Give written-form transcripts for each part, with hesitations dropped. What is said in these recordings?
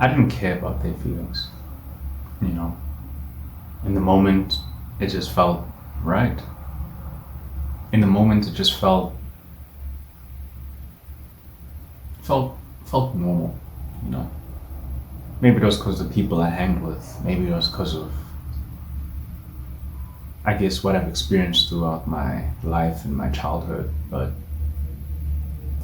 I didn't care about their feelings, you know. In the moment, it just felt right. In the moment, it just felt felt normal, you know. Maybe it was because of the people I hanged with. Maybe it was because of, I guess, what I've experienced throughout my life and my childhood. But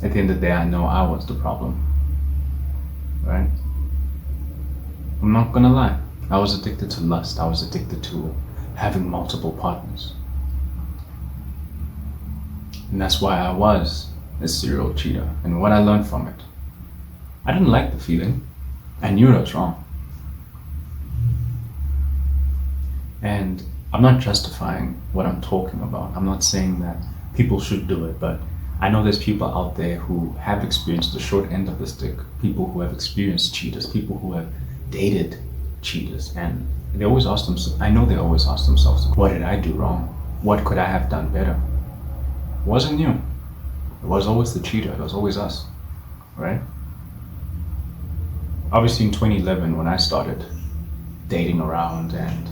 at the end of the day, I know I was the problem, right? I'm not gonna lie. I was addicted to lust. I was addicted to having multiple partners. And that's why I was a serial cheater. And what I learned from it, I didn't like the feeling. I knew it was wrong. And I'm not justifying what I'm talking about. I'm not saying that people should do it, but I know there's people out there who have experienced the short end of the stick, people who have experienced cheaters, people who have dated cheaters, and they always ask themselves, I know they always ask themselves, what did I do wrong? What could I have done better? It wasn't you. It was always the cheater. It was always us, right? Obviously in 2011 when I started dating around, and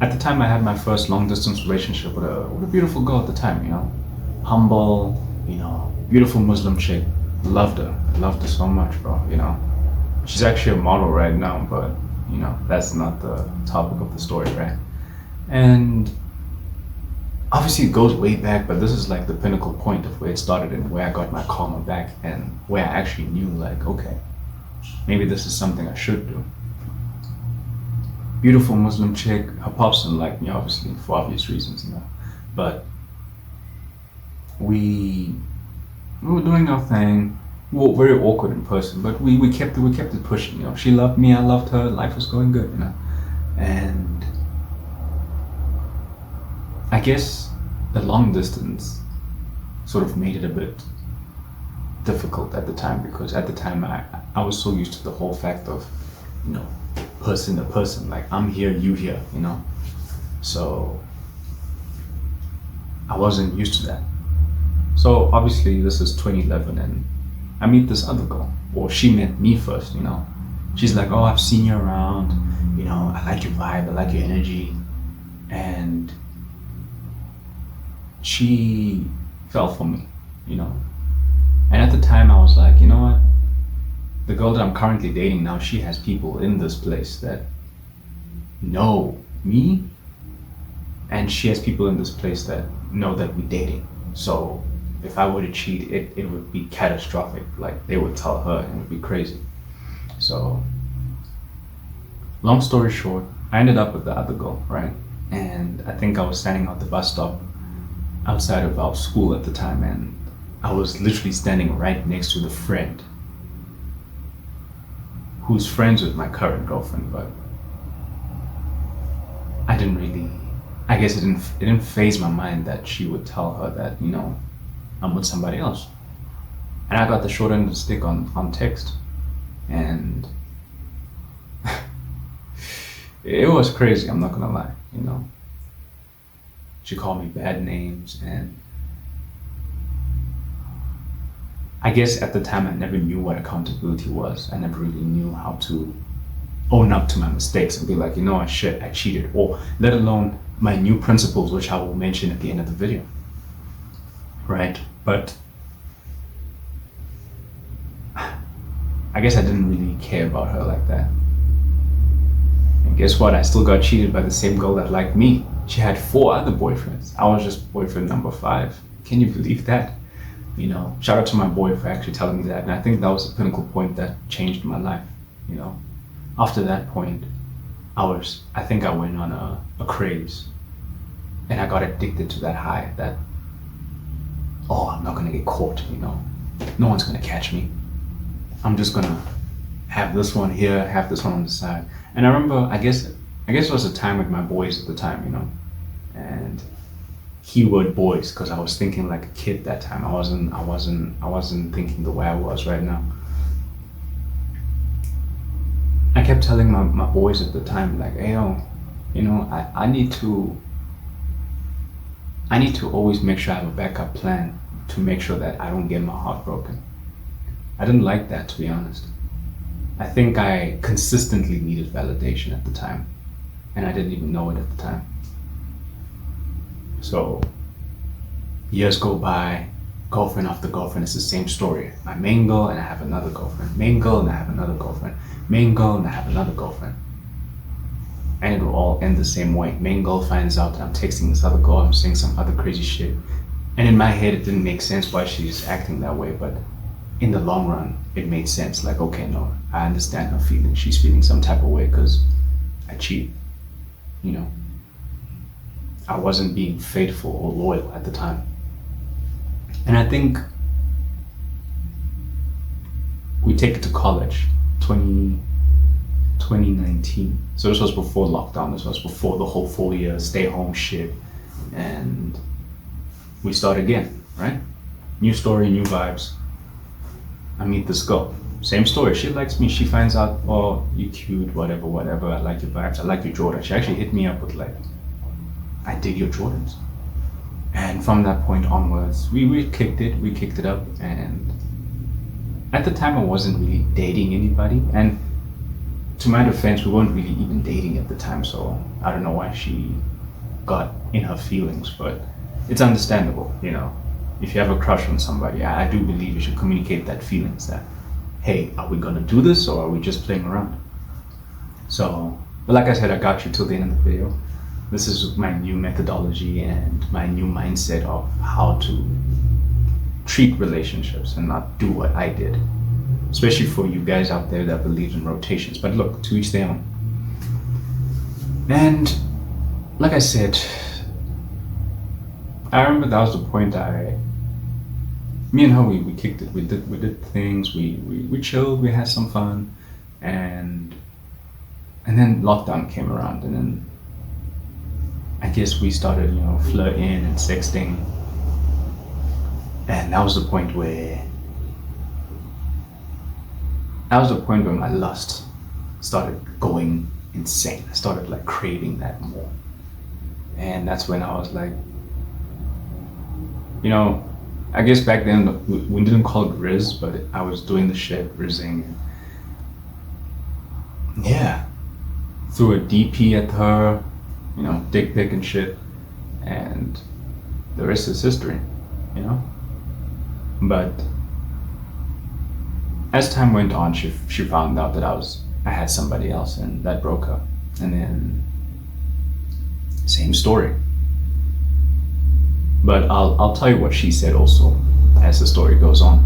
at the time I had my first long distance relationship with a beautiful girl at the time, you know, humble, you know, beautiful Muslim chick. Loved her. I loved her so much, bro, you know. She's actually a model right now, but you know, that's not the topic of the story, right? And obviously it goes way back, but this is like the pinnacle point of where it started and where I got my karma back and where I actually knew, like, okay, maybe this is something I should do. Beautiful Muslim chick. Her pops didn't like me, obviously, for obvious reasons, you know. But we were doing our thing. We were very awkward in person, but we kept it pushing, you know. She loved me, I loved her, life was going good, you know. And I guess the long distance sort of made it a bit difficult at the time, because at the time I was so used to the whole fact of, you know, person to person, like I'm here, you here, you know. So I wasn't used to that. So obviously this is 2011 and I meet this other girl, or she met me first, you know. She's like, oh, I've seen you around, you know, I like your vibe, I like your energy. And she fell for me, you know. And at the time I was like, you know what? The girl that I'm currently dating now, she has people in this place that know me, and she has people in this place that know that we're dating. So if I were to cheat, it would be catastrophic. Like they would tell her and it would be crazy. So long story short, I ended up with the other girl, right? And I think I was standing at the bus stop outside of our school at the time, and I was literally standing right next to the friend who's friends with my current girlfriend, but I guess it didn't phase my mind that she would tell her that, you know, I'm with somebody else. And I got the short end of the stick on text. And it was crazy, I'm not gonna lie, you know. She called me bad names, and I guess at the time I never knew what accountability was. I never really knew how to own up to my mistakes and be like, you know what, shit, I cheated. Or let alone my new principles, which I will mention at the end of the video. Right? But I guess I didn't really care about her like that. And guess what? I still got cheated by the same girl that liked me. She had 4 other boyfriends. I was just boyfriend number 5. Can you believe that? You know, shout out to my boy for actually telling me that. And I think that was the pinnacle point that changed my life, you know. After that point, I think I went on a craze. And I got addicted to that high, that, oh, I'm not gonna get caught, you know. No one's gonna catch me. I'm just gonna have this one here, have this one on the side. And I remember, I guess it was a time with my boys at the time, you know. And keyword boys, because I was thinking like a kid that time. I wasn't thinking the way I was right now. I kept telling my boys at the time, like, hey yo, you know, I need to always make sure I have a backup plan to make sure that I don't get my heart broken. I didn't like that, to be honest. I think I consistently needed validation at the time, and I didn't even know it at the time. So years go by, girlfriend after girlfriend, it's the same story. I mingle and I have another girlfriend. Mingle and I have another girlfriend. Mingle and I have another girlfriend. And it will all end the same way. Mingle finds out that I'm texting this other girl, I'm saying some other crazy shit. And in my head, it didn't make sense why she's acting that way, but in the long run, it made sense. Like, okay, no, I understand her feeling. She's feeling some type of way because I cheated. You know, I wasn't being faithful or loyal at the time. And I think we take it to college, 2019. So this was before lockdown. This was before the whole 4 year stay home shit. And we start again, right? New story, new vibes. I meet this girl. Same story. She likes me. She finds out, oh, you cute, whatever, whatever. I like your vibes. I like your Jordan. She actually hit me up with like, I dig your Jordans. And from that point onwards, we kicked it up. And at the time, I wasn't really dating anybody. And to my defense, we weren't really even dating at the time. So I don't know why she got in her feelings, but it's understandable, you know. If you have a crush on somebody, I do believe you should communicate that feelings that, hey, are we gonna do this or are we just playing around? So, but like I said, I got you till the end of the video. This is my new methodology and my new mindset of how to treat relationships and not do what I did. Especially for you guys out there that believe in rotations. But look, to each their own. And like I said, I remember that was the point me and her, we kicked it. We did things, we chilled, we had some fun. And then lockdown came around, and then I guess we started, you know, flirting and sexting. And that was the point where my lust started going insane. I started like craving that more. And that's when I was like, you know, I guess back then we didn't call it Riz, but I was doing the shit, rizzing. Yeah. Threw a DP at her, you know, dick pic and shit. And the rest is history, you know? But as time went on, she found out that I had somebody else, and that broke her. And then same story. But I'll tell you what she said also as the story goes on.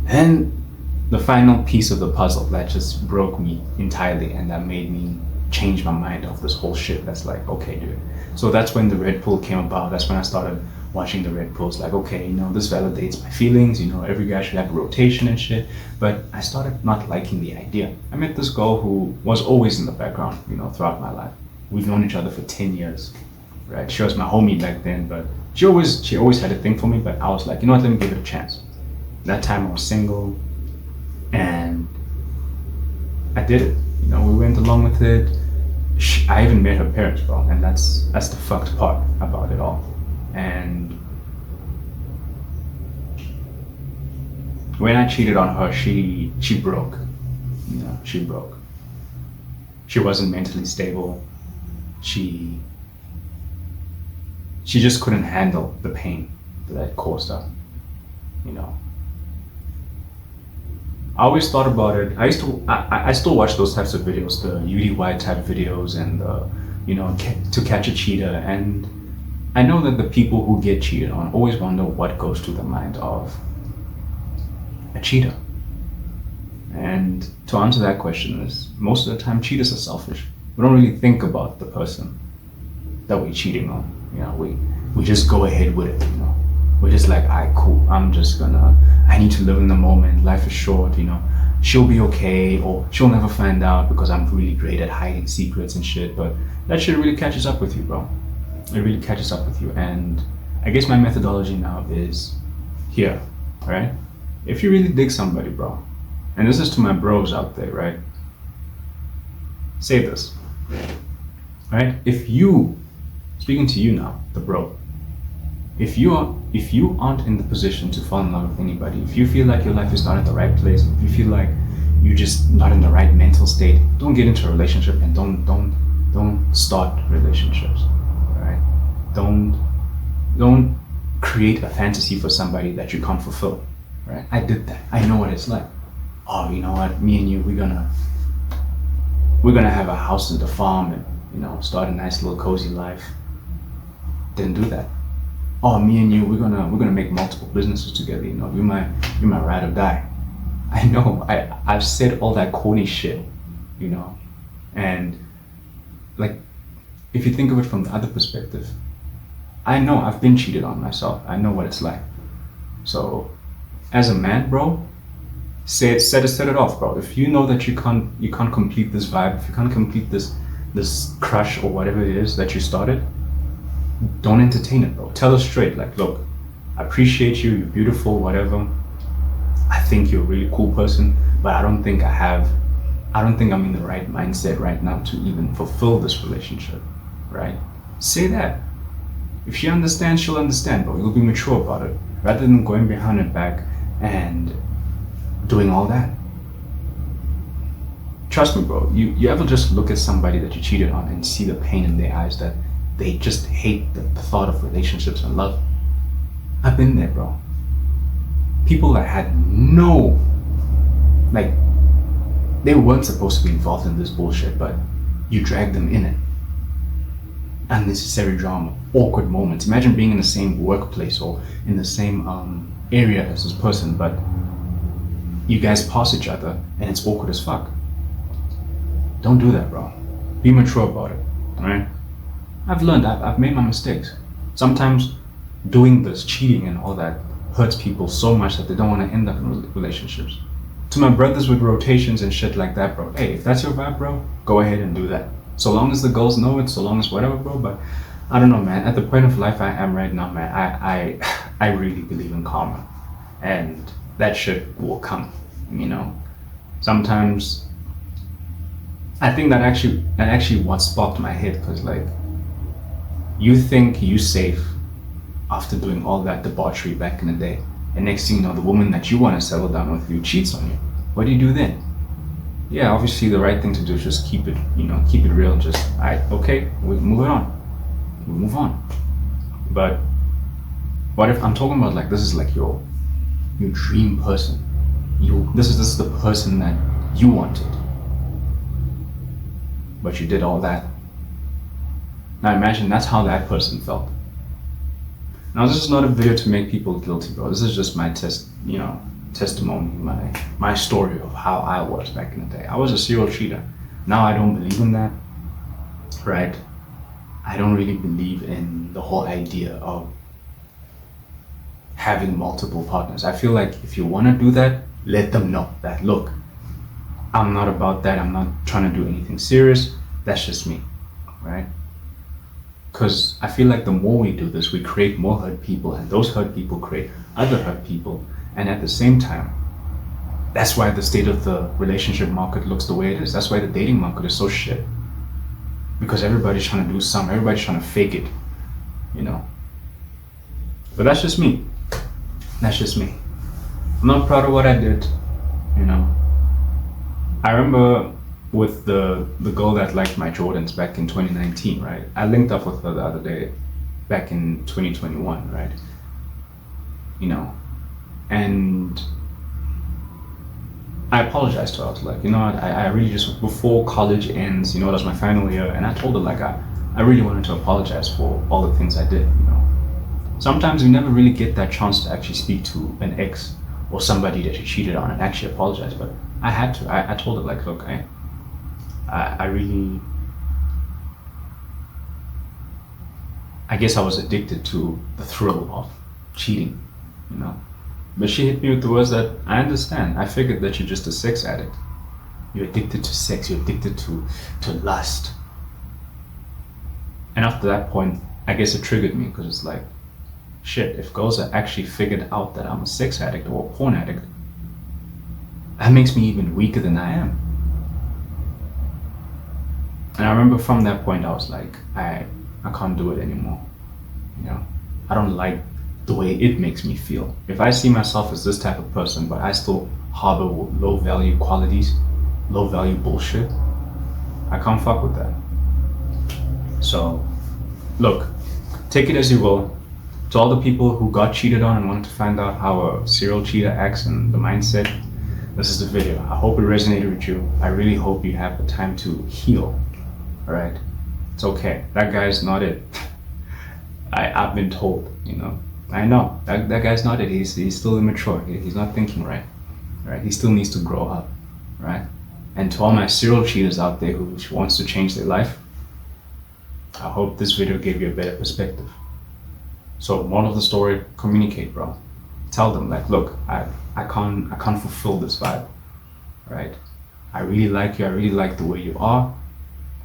And the final piece of the puzzle that just broke me entirely, and that made me change my mind of this whole shit. That's like, okay, dude. So that's when the Red Pill came about. That's when I started watching the Red Pills. Like, okay, you know, this validates my feelings. You know, every guy should have a rotation and shit. But I started not liking the idea. I met this girl who was always in the background, you know, throughout my life. We've known each other for 10 years, right? She was my homie back then, but she always had a thing for me. But I was like, you know what, let me give it a chance. That time I was single, and I did it. You know, we went along with it. I even met her parents, bro, and that's the fucked part about it all. And when I cheated on her, she broke. You know, she broke. She wasn't mentally stable. She just couldn't handle the pain that it caused her. You know. I always thought about it. I still watch those types of videos, the UDY type videos, and the, you know, to catch a cheater. And I know that the people who get cheated on always wonder what goes through the mind of a cheater. And to answer that question is, most of the time cheaters are selfish. We don't really think about the person that we're cheating on. You know, we just go ahead with it, you know. We're just like, alright, cool, I need to live in the moment, life is short, you know. She'll be okay, or she'll never find out because I'm really great at hiding secrets and shit. But that shit really catches up with you, bro. It really catches up with you. And I guess my methodology now is here, right? If you really dig somebody, bro, and this is to my bros out there, right? Say this, right? If you, speaking to you now, the bro, if you aren't in the position to fall in love with anybody, if you feel like your life is not at the right place, if you feel like you're just not in the right mental state, don't get into a relationship, and don't start relationships. Right? Don't create a fantasy for somebody that you can't fulfill. Right? I did that. I know what it's like. Oh, you know what? Me and you, we're gonna have a house and the farm, and start a nice little cozy life. Didn't do that. Oh, me and you, we're gonna make multiple businesses together. You're my ride or die. I know. I've said all that corny shit, and like, if you think of it from the other perspective, I know I've been cheated on myself. I know what it's like. So, as a man, bro, set it off, bro. If you know that you can't complete this vibe, if you can't complete this crush or whatever it is that you started, don't entertain it, bro. Tell us straight, like, look, I appreciate you, you're beautiful, whatever. I think you're a really cool person, but I don't think I'm in the right mindset right now to even fulfill this relationship, right? Say that. If she understands, she'll understand, bro. You'll be mature about it, rather than going behind her back and doing all that. Trust me, bro. You ever just look at somebody that you cheated on and see the pain in their eyes, that they just hate the thought of relationships and love? I've been there, bro. People that had they weren't supposed to be involved in this bullshit, but you dragged them in it. Unnecessary drama, awkward moments. Imagine being in the same workplace or in the same area as this person, but you guys pass each other and it's awkward as fuck. Don't do that, bro. Be mature about it, alright? I've learned, I've made my mistakes. Sometimes doing this, cheating and all that, hurts people so much that they don't want to end up in relationships. To my brothers with rotations and shit like that, bro, hey, if that's your vibe, bro, go ahead and do that. So long as the girls know it, so long as whatever, bro, but I don't know, man. At the point of life I am right now, man, I really believe in karma. And that shit will come, Sometimes I think that actually what sparked my head, because like, you think you safe after doing all that debauchery back in the day, and next thing you know, the woman that you want to settle down with you cheats on you. What do you do then? Yeah, obviously the right thing to do is just keep it real, and just, alright, okay, we move on. But what if I'm talking about, like, this is like your dream person. This is the person that you wanted, but you did all that. Now imagine that's how that person felt. Now this is not a video to make people guilty, bro. This is just my testimony, my story of how I was back in the day. I was a serial cheater. Now I don't believe in that, right? I don't really believe in the whole idea of having multiple partners. I feel like if you want to do that, let them know that, look, I'm not about that. I'm not trying to do anything serious. That's just me, right? Because I feel like the more we do this, we create more hurt people, and those hurt people create other hurt people. And at the same time, that's why the state of the relationship market looks the way it is. That's why the dating market is so shit. Because everybody's trying to do something, everybody's trying to fake it, But that's just me. I'm not proud of what I did, I remember with the girl that liked my Jordans back in 2019, right? I linked up with her the other day, back in 2021, right? And I apologized to her. I was like, I really just, before college ends, it was my final year, and I told her, like, I really wanted to apologize for all the things I did, Sometimes you never really get that chance to actually speak to an ex or somebody that you cheated on and actually apologize, but I had to. I told her, like, look, I guess I was addicted to the thrill of cheating, But she hit me with the words that, I understand. I figured that you're just a sex addict. You're addicted to sex. You're addicted to lust. And after that point, I guess it triggered me, because it's like, shit, if girls have actually figured out that I'm a sex addict or a porn addict, that makes me even weaker than I am. And I remember from that point, I was like, I can't do it anymore. I don't like the way it makes me feel. If I see myself as this type of person, but I still harbor low value qualities, low value bullshit. I can't fuck with that. So, look, take it as you will. To all the people who got cheated on and wanted to find out how a serial cheater acts and the mindset, this is the video. I hope it resonated with you. I really hope you have the time to heal. Alright? It's okay. That guy's not it. I've been told, you know. I know. That guy's not it. He's still immature. He's not thinking right. Right? He still needs to grow up. Right? And to all my serial cheaters out there who wants to change their life, I hope this video gave you a better perspective. So, moral of the story, communicate, bro. Tell them, like, look, I can't fulfill this vibe, right? I really like you. I really like the way you are.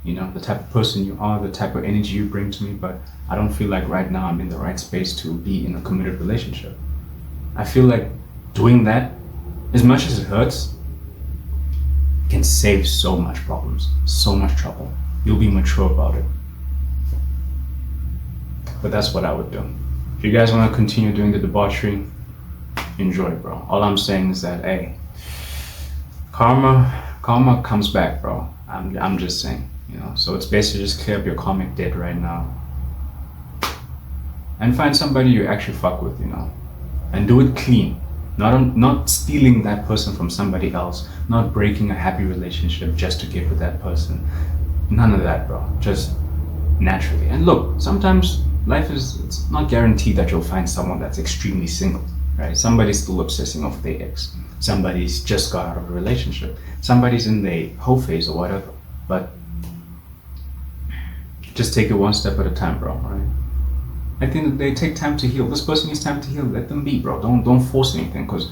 You know, the type of person you are, the type of energy you bring to me, but I don't feel like right now I'm in the right space to be in a committed relationship. I feel like doing that, as much as it hurts, can save so much problems, so much trouble. You'll be mature about it. But that's what I would do. If you guys want to continue doing the debauchery, enjoy, bro. All I'm saying is that, hey, karma comes back, bro. I'm just saying, you know. So it's basically just clear up your karmic debt right now, and find somebody you actually fuck with, you know, and do it clean. Not stealing that person from somebody else, not breaking a happy relationship just to get with that person. None of that, bro. Just naturally. And look, sometimes life it's not guaranteed that you'll find someone that's extremely single, right? Somebody's still obsessing over their ex. Somebody's just got out of a relationship. Somebody's in the hoe phase or whatever. But just take it one step at a time, bro, right? I think they take time to heal. This person needs time to heal. Let them be, bro. Don't force anything, because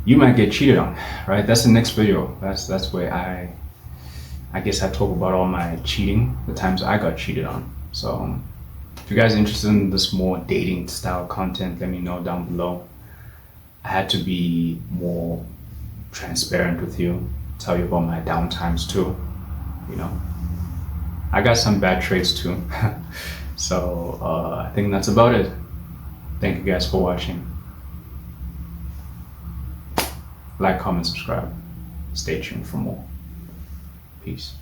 you might get cheated on, right? That's the next video. That's where I guess I talk about all my cheating, the times I got cheated on. So if you guys are interested in this more dating style content, let me know down below. I had to be more transparent with you, tell you about my downtimes too, you know. I got some bad traits too. So I think that's about it. Thank you guys for watching. Like, comment, subscribe. Stay tuned for more. Peace.